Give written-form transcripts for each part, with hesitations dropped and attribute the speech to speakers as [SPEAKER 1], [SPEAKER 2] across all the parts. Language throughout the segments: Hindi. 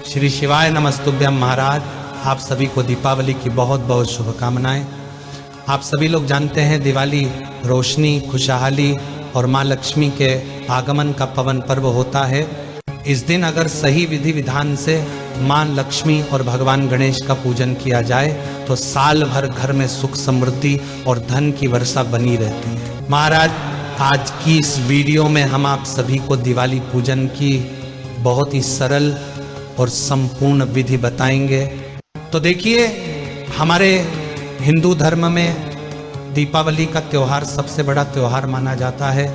[SPEAKER 1] श्री शिवाय नमस्तुभ्यम महाराज। आप सभी को दीपावली की बहुत बहुत शुभकामनाएं। आप सभी लोग जानते हैं दिवाली रोशनी, खुशहाली और माँ लक्ष्मी के आगमन का पवन पर्व होता है। इस दिन अगर सही विधि विधान से माँ लक्ष्मी और भगवान गणेश का पूजन किया जाए तो साल भर घर में सुख समृद्धि और धन की वर्षा बनी रहती है। महाराज, आज की इस वीडियो में हम आप सभी को दिवाली पूजन की बहुत ही सरल और संपूर्ण विधि बताएंगे। तो देखिए, हमारे हिंदू धर्म में दीपावली का त्योहार सबसे बड़ा त्योहार माना जाता है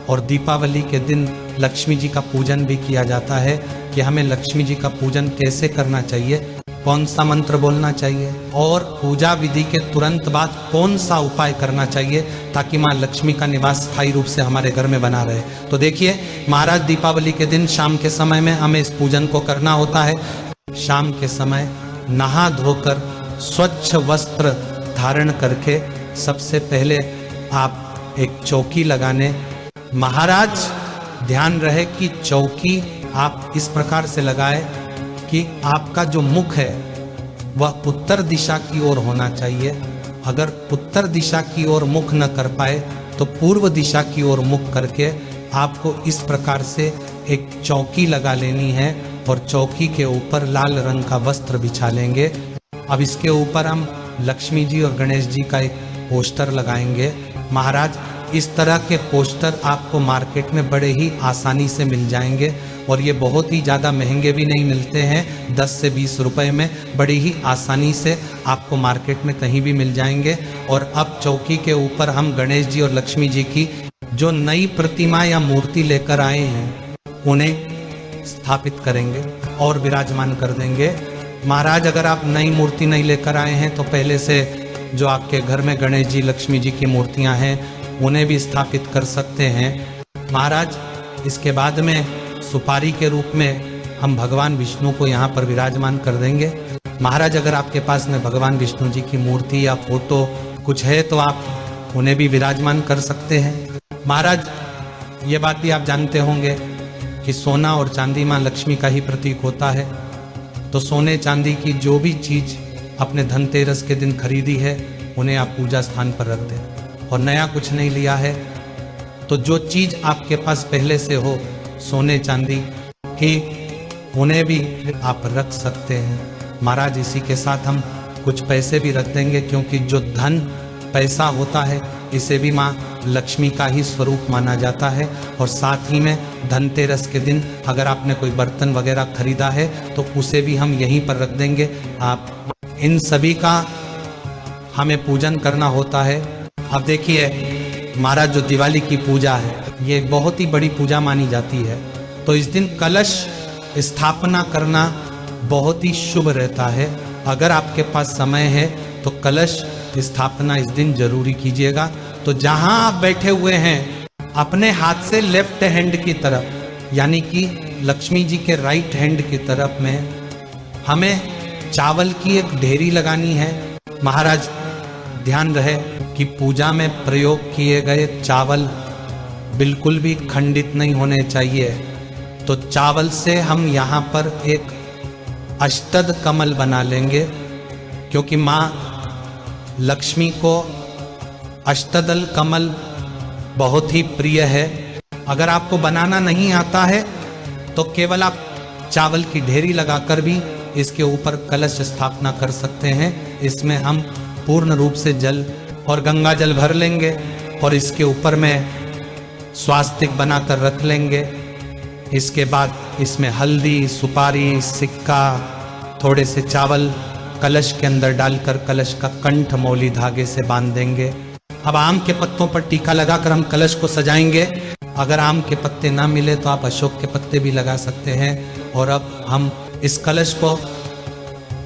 [SPEAKER 1] और दीपावली के दिन लक्ष्मी जी का पूजन भी किया जाता है कि हमें लक्ष्मी जी का पूजन कैसे करना चाहिए, कौन सा मंत्र बोलना चाहिए और पूजा विधि के तुरंत बाद कौन सा उपाय करना चाहिए ताकि माँ लक्ष्मी का निवास स्थायी रूप से हमारे घर में बना रहे। तो देखिए महाराज, दीपावली के दिन शाम के समय में हमें इस पूजन को करना होता है। शाम के समय नहा धोकर स्वच्छ वस्त्र धारण करके सबसे पहले आप एक चौकी लगाने। महाराज, ध्यान रहे कि चौकी आप इस प्रकार से लगाए कि आपका जो मुख है वह उत्तर दिशा की ओर होना चाहिए। अगर उत्तर दिशा की ओर मुख न कर पाए तो पूर्व दिशा की ओर मुख करके आपको इस प्रकार से एक चौकी लगा लेनी है और चौकी के ऊपर लाल रंग का वस्त्र बिछा लेंगे। अब इसके ऊपर हम लक्ष्मी जी और गणेश जी का एक पोस्टर लगाएंगे। महाराज, इस तरह के पोस्टर आपको मार्केट में बड़े ही आसानी से मिल जाएंगे और ये बहुत ही ज़्यादा महंगे भी नहीं मिलते हैं। 10 से 20 रुपए में बड़ी ही आसानी से आपको मार्केट में कहीं भी मिल जाएंगे। और अब चौकी के ऊपर हम गणेश जी और लक्ष्मी जी की जो नई प्रतिमा या मूर्ति लेकर आए हैं उन्हें स्थापित करेंगे और विराजमान कर देंगे। महाराज, अगर आप नई मूर्ति नहीं लेकर आए हैं तो पहले से जो आपके घर में गणेश जी लक्ष्मी जी की मूर्तियां हैं उन्हें भी स्थापित कर सकते हैं। महाराज, इसके बाद में सुपारी के रूप में हम भगवान विष्णु को यहाँ पर विराजमान कर देंगे। महाराज, अगर आपके पास में भगवान विष्णु जी की मूर्ति या फोटो कुछ है तो आप उन्हें भी विराजमान कर सकते हैं। महाराज, ये बात भी आप जानते होंगे कि सोना और चांदी माँ लक्ष्मी का ही प्रतीक होता है। तो सोने चांदी की जो भी चीज अपने धनतेरस के दिन खरीदी है उन्हें आप पूजा स्थान पर रख दें। और नया कुछ नहीं लिया है तो जो चीज आपके पास पहले से हो, सोने चांदी ही, उन्हें भी आप रख सकते हैं। महाराज, इसी के साथ हम कुछ पैसे भी रख देंगे क्योंकि जो धन पैसा होता है इसे भी माँ लक्ष्मी का ही स्वरूप माना जाता है। और साथ ही में धनतेरस के दिन अगर आपने कोई बर्तन वगैरह खरीदा है तो उसे भी हम यहीं पर रख देंगे। आप इन सभी का हमें पूजन करना होता है। अब देखिए महाराज, जो दिवाली की पूजा है ये बहुत ही बड़ी पूजा मानी जाती है। तो इस दिन कलश स्थापना करना बहुत ही शुभ रहता है। अगर आपके पास समय है तो कलश स्थापना इस दिन जरूरी कीजिएगा। तो जहां आप बैठे हुए हैं अपने हाथ से लेफ्ट हैंड की तरफ, यानी कि लक्ष्मी जी के राइट हैंड की तरफ में हमें चावल की एक ढेरी लगानी है। महाराज, ध्यान रहे कि पूजा में प्रयोग किए गए चावल बिल्कुल भी खंडित नहीं होने चाहिए। तो चावल से हम यहाँ पर एक अष्टद कमल बना लेंगे क्योंकि माँ लक्ष्मी को अष्टदल कमल बहुत ही प्रिय है। अगर आपको बनाना नहीं आता है तो केवल आप चावल की ढेरी लगाकर भी इसके ऊपर कलश स्थापना कर सकते हैं। इसमें हम पूर्ण रूप से जल और गंगा जल भर लेंगे और इसके ऊपर में स्वास्तिक बनाकर रख लेंगे। इसके बाद इसमें हल्दी, सुपारी, सिक्का, थोड़े से चावल कलश के अंदर डालकर कलश का कंठ मौली धागे से बांध देंगे। अब आम के पत्तों पर टीका लगाकर हम कलश को सजाएंगे। अगर आम के पत्ते ना मिले तो आप अशोक के पत्ते भी लगा सकते हैं। और अब हम इस कलश को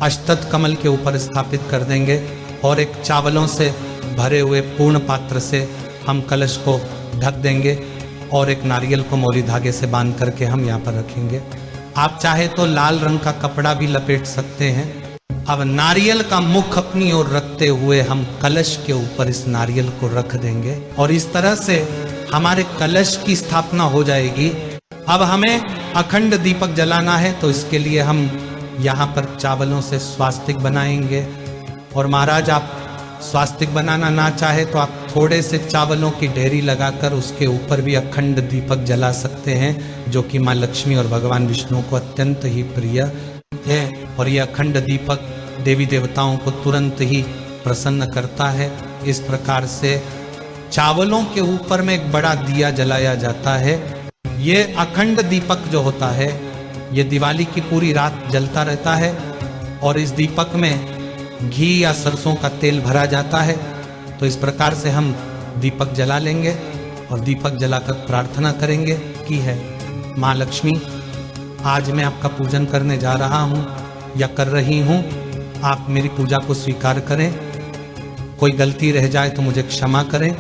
[SPEAKER 1] अष्टद कमल के ऊपर स्थापित कर देंगे और एक चावलों से भरे हुए पूर्ण पात्र से हम कलश को ढक देंगे और एक नारियल को मौली धागे से बांध करके हम यहाँ पर रखेंगे। आप चाहे तो लाल रंग का कपड़ा भी लपेट सकते हैं। अब नारियल का मुख अपनी ओर रखते हुए हम कलश के ऊपर इस नारियल को रख देंगे और इस तरह से हमारे कलश की स्थापना हो जाएगी। अब हमें अखंड दीपक जलाना है तो इसके लिए हम यहाँ पर चावलों से स्वास्तिक बनाएंगे। और महाराज आप स्वास्तिक बनाना ना चाहे तो आप थोड़े से चावलों की ढेरी लगाकर उसके ऊपर भी अखंड दीपक जला सकते हैं, जो कि माँ लक्ष्मी और भगवान विष्णु को अत्यंत ही प्रिय है। और यह अखंड दीपक देवी देवताओं को तुरंत ही प्रसन्न करता है। इस प्रकार से चावलों के ऊपर में एक बड़ा दिया जलाया जाता है। ये अखंड दीपक जो होता है ये दिवाली की पूरी रात जलता रहता है। और इस दीपक में घी या सरसों का तेल भरा जाता है। तो इस प्रकार से हम दीपक जला लेंगे और दीपक जलाकर प्रार्थना करेंगे कि है माँ लक्ष्मी, आज मैं आपका पूजन करने जा रहा हूँ या कर रही हूँ, आप मेरी पूजा को स्वीकार करें। कोई गलती रह जाए तो मुझे क्षमा करें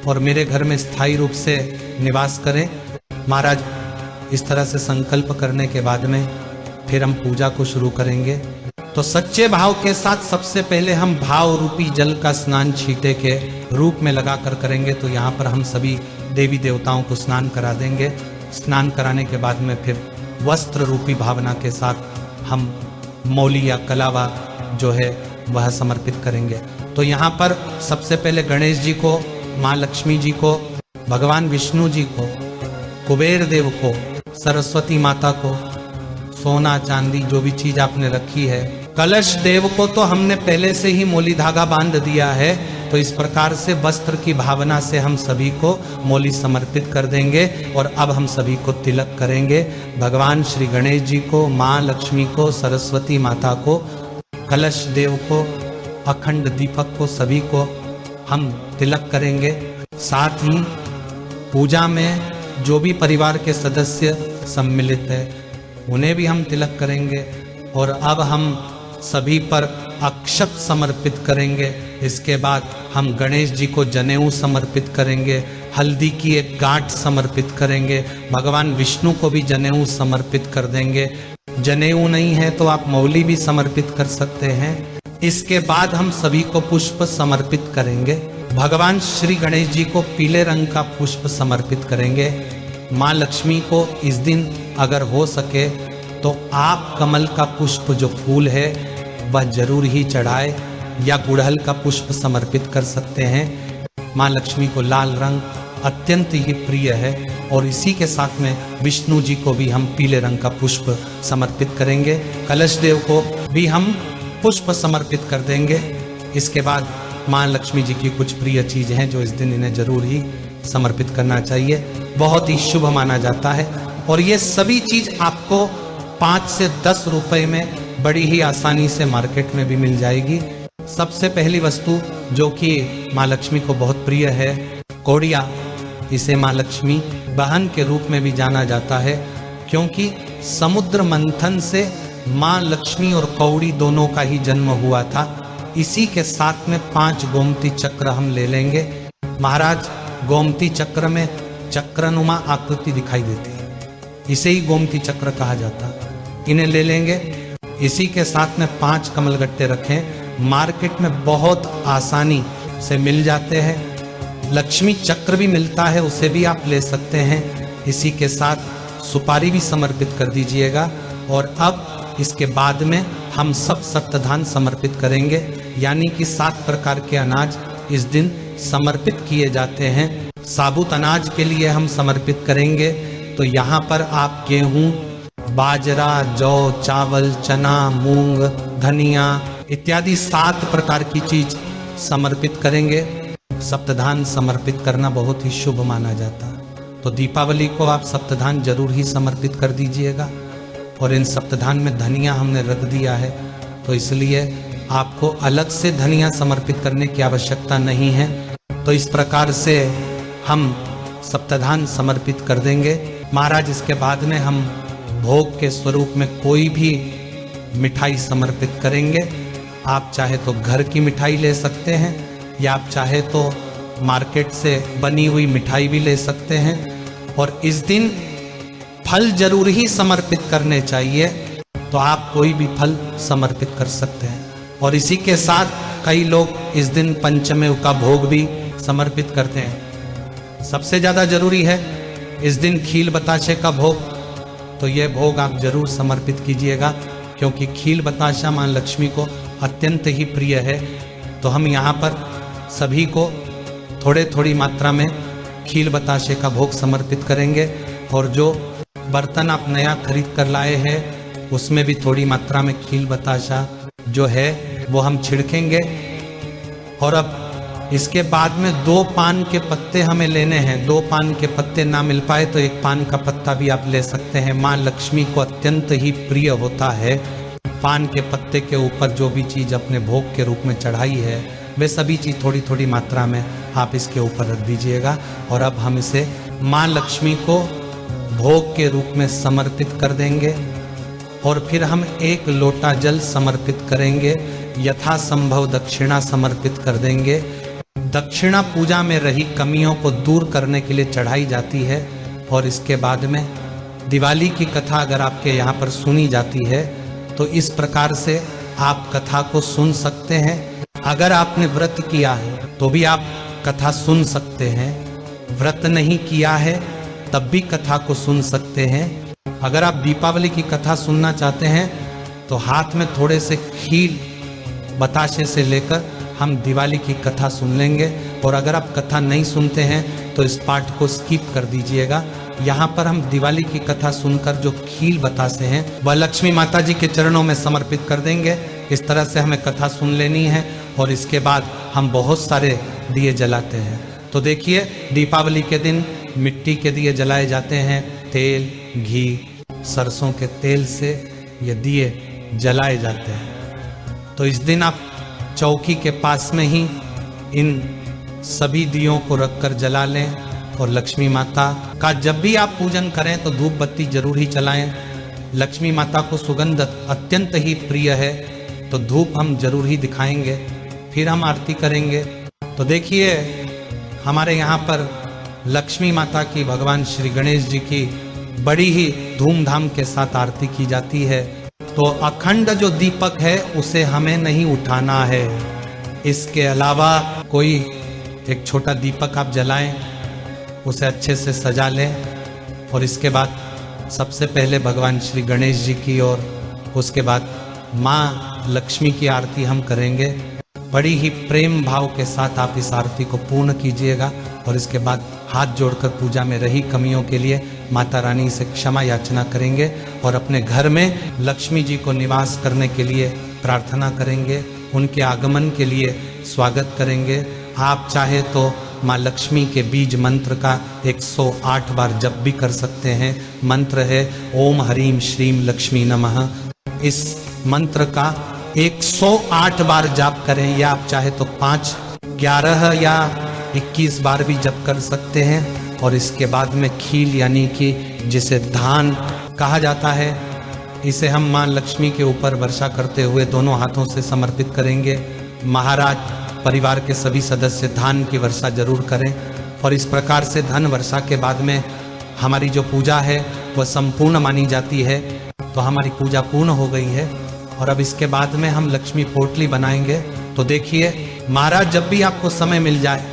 [SPEAKER 1] और मेरे घर में स्थायी रूप से निवास करें। महाराज इस तरह से संकल्प करने के बाद में फिर हम पूजा को शुरू करेंगे। तो सच्चे भाव के साथ सबसे पहले हम भाव रूपी जल का स्नान छींटे के रूप में लगाकर करेंगे। तो यहाँ पर हम सभी देवी देवताओं को स्नान करा देंगे। स्नान कराने के बाद में फिर वस्त्र रूपी भावना के साथ हम मौली या कलावा जो है वह समर्पित करेंगे। तो यहाँ पर सबसे पहले गणेश जी को, माँ लक्ष्मी जी को, भगवान विष्णु जी को, कुबेर देव को, सरस्वती माता को, सोना चांदी जो भी चीज आपने रखी है, कलश देव को तो हमने पहले से ही मोली धागा बांध दिया है। तो इस प्रकार से वस्त्र की भावना से हम सभी को मोली समर्पित कर देंगे। और अब हम सभी को तिलक करेंगे। भगवान श्री गणेश जी को, माँ लक्ष्मी को, सरस्वती माता को, कलश देव को, अखंड दीपक को, सभी को हम तिलक करेंगे। साथ ही पूजा में जो भी परिवार के सदस्य सम्मिलित है उन्हें भी हम तिलक करेंगे। और अब हम सभी पर अक्षत समर्पित करेंगे। इसके बाद हम गणेश जी को जनेऊ समर्पित करेंगे, हल्दी की एक गांठ समर्पित करेंगे, भगवान विष्णु को भी जनेऊ समर्पित कर देंगे। जनेऊ नहीं है तो आप मौली भी समर्पित कर सकते हैं। इसके बाद हम सभी को पुष्प समर्पित करेंगे। भगवान श्री गणेश जी को पीले रंग का पुष्प समर्पित करेंगे। माँ लक्ष्मी को इस दिन अगर हो सके तो आप कमल का पुष्प जो फूल है वह जरूर ही चढ़ाए, या गुड़हल का पुष्प समर्पित कर सकते हैं। माँ लक्ष्मी को लाल रंग अत्यंत ही प्रिय है। और इसी के साथ में विष्णु जी को भी हम पीले रंग का पुष्प समर्पित करेंगे। कलश देव को भी हम पुष्प समर्पित कर देंगे। इसके बाद माँ लक्ष्मी जी की कुछ प्रिय चीज़ हैं जो इस दिन इन्हें जरूर ही समर्पित करना चाहिए। बहुत ही शुभ माना जाता है। और ये सभी चीज़ आपको 5 से 10 रुपए में बड़ी ही आसानी से मार्केट में भी मिल जाएगी। सबसे पहली वस्तु जो कि माँ लक्ष्मी को बहुत प्रिय है, कौड़िया। इसे माँ लक्ष्मी बहन के रूप में भी जाना जाता है, क्योंकि समुद्र मंथन से माँ लक्ष्मी और कौड़ी दोनों का ही जन्म हुआ था। इसी के साथ में 5 गोमती चक्र हम ले लेंगे। महाराज गोमती चक्र में चक्रनुमा आकृति दिखाई देती है, इसे ही गोमती चक्र कहा जाता है। इन्हें ले लेंगे। इसी के साथ में 5 कमलगट्टे रखें। मार्केट में बहुत आसानी से मिल जाते हैं। लक्ष्मी चक्र भी मिलता है, उसे भी आप ले सकते हैं। इसी के साथ सुपारी भी समर्पित कर दीजिएगा। और अब इसके बाद में हम सब सप्तधान समर्पित करेंगे, यानी कि 7 प्रकार के अनाज इस दिन समर्पित किए जाते हैं। साबुत अनाज के लिए हम समर्पित करेंगे। तो यहाँ पर आप गेहूं, बाजरा, जौ, चावल, चना, मूंग, धनिया इत्यादि 7 प्रकार की चीज समर्पित करेंगे। सप्तधान समर्पित करना बहुत ही शुभ माना जाता है। तो दीपावली को आप सप्तधान जरूर ही समर्पित कर दीजिएगा। और इन सप्तधान में धनिया हमने रख दिया है, तो इसलिए आपको अलग से धनिया समर्पित करने की आवश्यकता नहीं है। तो इस प्रकार से हम सप्तधान समर्पित कर देंगे। महाराज इसके बाद में हम भोग के स्वरूप में कोई भी मिठाई समर्पित करेंगे। आप चाहे तो घर की मिठाई ले सकते हैं, या आप चाहे तो मार्केट से बनी हुई मिठाई भी ले सकते हैं। और इस दिन फल जरूर ही समर्पित करने चाहिए, तो आप कोई भी फल समर्पित कर सकते हैं। और इसी के साथ कई लोग इस दिन पंचमेव का भोग भी समर्पित करते हैं। सबसे ज़्यादा जरूरी है इस दिन खील बताशे का भोग, तो यह भोग आप जरूर समर्पित कीजिएगा, क्योंकि खील बताशा माँ लक्ष्मी को अत्यंत ही प्रिय है। तो हम यहाँ पर सभी को थोड़े थोड़ी मात्रा में खील बताशे का भोग समर्पित करेंगे, और जो बर्तन आप नया खरीद कर लाए हैं उसमें भी थोड़ी मात्रा में खील बताशा जो है वो हम छिड़केंगे। और अब इसके बाद में 2 पान के पत्ते हमें लेने हैं। 2 पान के पत्ते ना मिल पाए तो 1 पान का पत्ता भी आप ले सकते हैं। माँ लक्ष्मी को अत्यंत ही प्रिय होता है पान के पत्ते के ऊपर जो भी चीज़ अपने भोग के रूप में चढ़ाई है वे सभी चीज़ थोड़ी थोड़ी मात्रा में आप इसके ऊपर रख दीजिएगा। और अब हम इसे माँ लक्ष्मी को भोग के रूप में समर्पित कर देंगे, और फिर हम 1 लोटा जल समर्पित करेंगे। यथासंभव दक्षिणा समर्पित कर देंगे। दक्षिणा पूजा में रही कमियों को दूर करने के लिए चढ़ाई जाती है। और इसके बाद में दिवाली की कथा अगर आपके यहाँ पर सुनी जाती है तो इस प्रकार से आप कथा को सुन सकते हैं। अगर आपने व्रत किया है तो भी आप कथा सुन सकते हैं, व्रत नहीं किया है तब भी कथा को सुन सकते हैं। अगर आप दीपावली की कथा सुनना चाहते हैं तो हाथ में थोड़े से खील बताशे से लेकर हम दिवाली की कथा सुन लेंगे। और अगर आप कथा नहीं सुनते हैं तो इस पार्ट को स्किप कर दीजिएगा। यहाँ पर हम दिवाली की कथा सुनकर जो खील बतासे हैं वह लक्ष्मी माता जी के चरणों में समर्पित कर देंगे। इस तरह से हमें कथा सुन लेनी है, और इसके बाद हम बहुत सारे दिए जलाते हैं। तो देखिए, दीपावली के दिन मिट्टी के दिए जलाए जाते हैं। तेल, घी, सरसों के तेल से ये दिए जलाए जाते हैं। तो इस दिन आप चौकी के पास में ही इन सभी दियों को रखकर जला लें। और लक्ष्मी माता का जब भी आप पूजन करें तो धूप बत्ती जरूर ही जलाएं। लक्ष्मी माता को सुगंध अत्यंत ही प्रिय है, तो धूप हम जरूर ही दिखाएंगे। फिर हम आरती करेंगे। तो देखिए, हमारे यहाँ पर लक्ष्मी माता की, भगवान श्री गणेश जी की बड़ी ही धूमधाम के साथ आरती की जाती है। तो अखंड जो दीपक है उसे हमें नहीं उठाना है। इसके अलावा कोई एक छोटा दीपक आप जलाएं, उसे अच्छे से सजा लें, और इसके बाद सबसे पहले भगवान श्री गणेश जी की और उसके बाद माँ लक्ष्मी की आरती हम करेंगे। बड़ी ही प्रेम भाव के साथ आप इस आरती को पूर्ण कीजिएगा, और इसके बाद हाथ जोड़कर पूजा में रही कमियों के लिए माता रानी से क्षमा याचना करेंगे, और अपने घर में लक्ष्मी जी को निवास करने के लिए प्रार्थना करेंगे। उनके आगमन के लिए स्वागत करेंगे। आप चाहे तो माँ लक्ष्मी के बीज मंत्र का 108 बार जप भी कर सकते हैं। मंत्र है ओम ह्रीं श्रीं लक्ष्मी नमः। इस मंत्र का 108 बार जाप करें, या आप चाहे तो 5, 11 या 21 बार भी जप कर सकते हैं। और इसके बाद में खील यानी कि जिसे धान कहा जाता है, इसे हम माँ लक्ष्मी के ऊपर वर्षा करते हुए दोनों हाथों से समर्पित करेंगे। महाराज, परिवार के सभी सदस्य धान की वर्षा जरूर करें। और इस प्रकार से धन वर्षा के बाद में हमारी जो पूजा है वह संपूर्ण मानी जाती है। तो हमारी पूजा पूर्ण हो गई है। और अब इसके बाद में हम लक्ष्मी पोटली बनाएंगे। तो देखिए महाराज, जब भी आपको समय मिल जाए,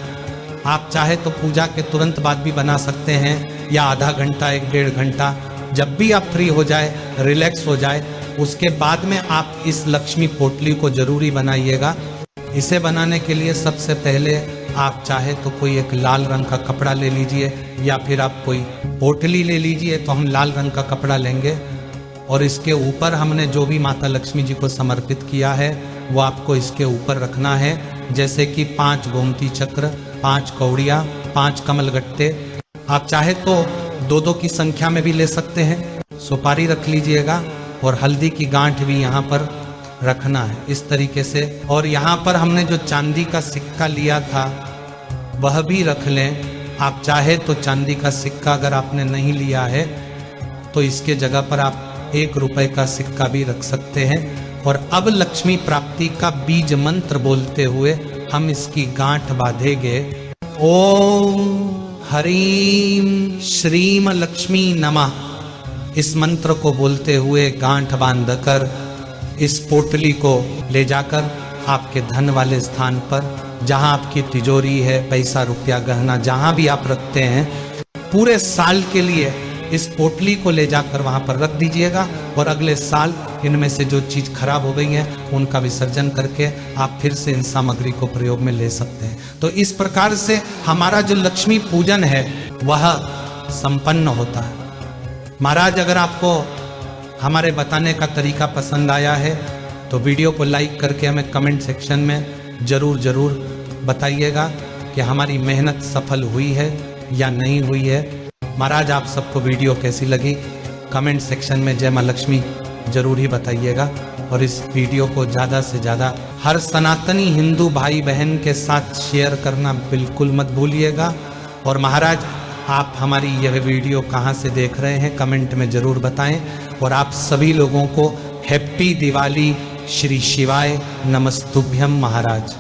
[SPEAKER 1] आप चाहे तो पूजा के तुरंत बाद भी बना सकते हैं, या आधा घंटा 1-1.5 घंटा, जब भी आप फ्री हो जाए, रिलैक्स हो जाए, उसके बाद में आप इस लक्ष्मी पोटली को जरूरी बनाइएगा। इसे बनाने के लिए सबसे पहले आप चाहे तो कोई एक लाल रंग का कपड़ा ले लीजिए, या फिर आप कोई पोटली ले लीजिए। तो हम लाल रंग का कपड़ा लेंगे, और इसके ऊपर हमने जो भी माता लक्ष्मी जी को समर्पित किया है वो आपको इसके ऊपर रखना है। जैसे कि 5 गोमती चक्र, 5 कौड़िया, 5 कमलगट्टे। आप चाहे तो 2-2 की संख्या में भी ले सकते हैं। सुपारी रख लीजिएगा, और हल्दी की गांठ भी यहाँ पर रखना है इस तरीके से। और यहाँ पर हमने जो चांदी का सिक्का लिया था वह भी रख लें। आप चाहे तो चांदी का सिक्का अगर आपने नहीं लिया है तो इसके जगह पर आप 1 रुपए का सिक्का भी रख सकते हैं। और अब लक्ष्मी प्राप्ति का बीज मंत्र बोलते हुए हम इसकी गांठ बांधेंगे। ओम ह्रीं श्रीं लक्ष्मी नमः। इस मंत्र को बोलते हुए गांठ बांधकर इस पोटली को ले जाकर आपके धन वाले स्थान पर, जहां आपकी तिजोरी है, पैसा रुपया गहना जहां भी आप रखते हैं, पूरे साल के लिए इस पोटली को ले जाकर वहाँ पर रख दीजिएगा और अगले साल इनमें से जो चीज़ खराब हो गई है उनका विसर्जन करके आप फिर से इन सामग्री को प्रयोग में ले सकते हैं। तो इस प्रकार से हमारा जो लक्ष्मी पूजन है वह संपन्न होता है। महाराज, अगर आपको हमारे बताने का तरीका पसंद आया है तो वीडियो को लाइक करके हमें कमेंट सेक्शन में ज़रूर बताइएगा कि हमारी मेहनत सफल हुई है या नहीं हुई है। महाराज, आप सबको वीडियो कैसी लगी कमेंट सेक्शन में जय मां लक्ष्मी जरूर ही बताइएगा और इस वीडियो को ज़्यादा से ज़्यादा हर सनातनी हिंदू भाई बहन के साथ शेयर करना बिल्कुल मत भूलिएगा। और महाराज, आप हमारी यह वीडियो कहाँ से देख रहे हैं कमेंट में ज़रूर बताएं। और आप सभी लोगों को हैप्पी दिवाली, श्री शिवाय नमस्तुभ्यम महाराज।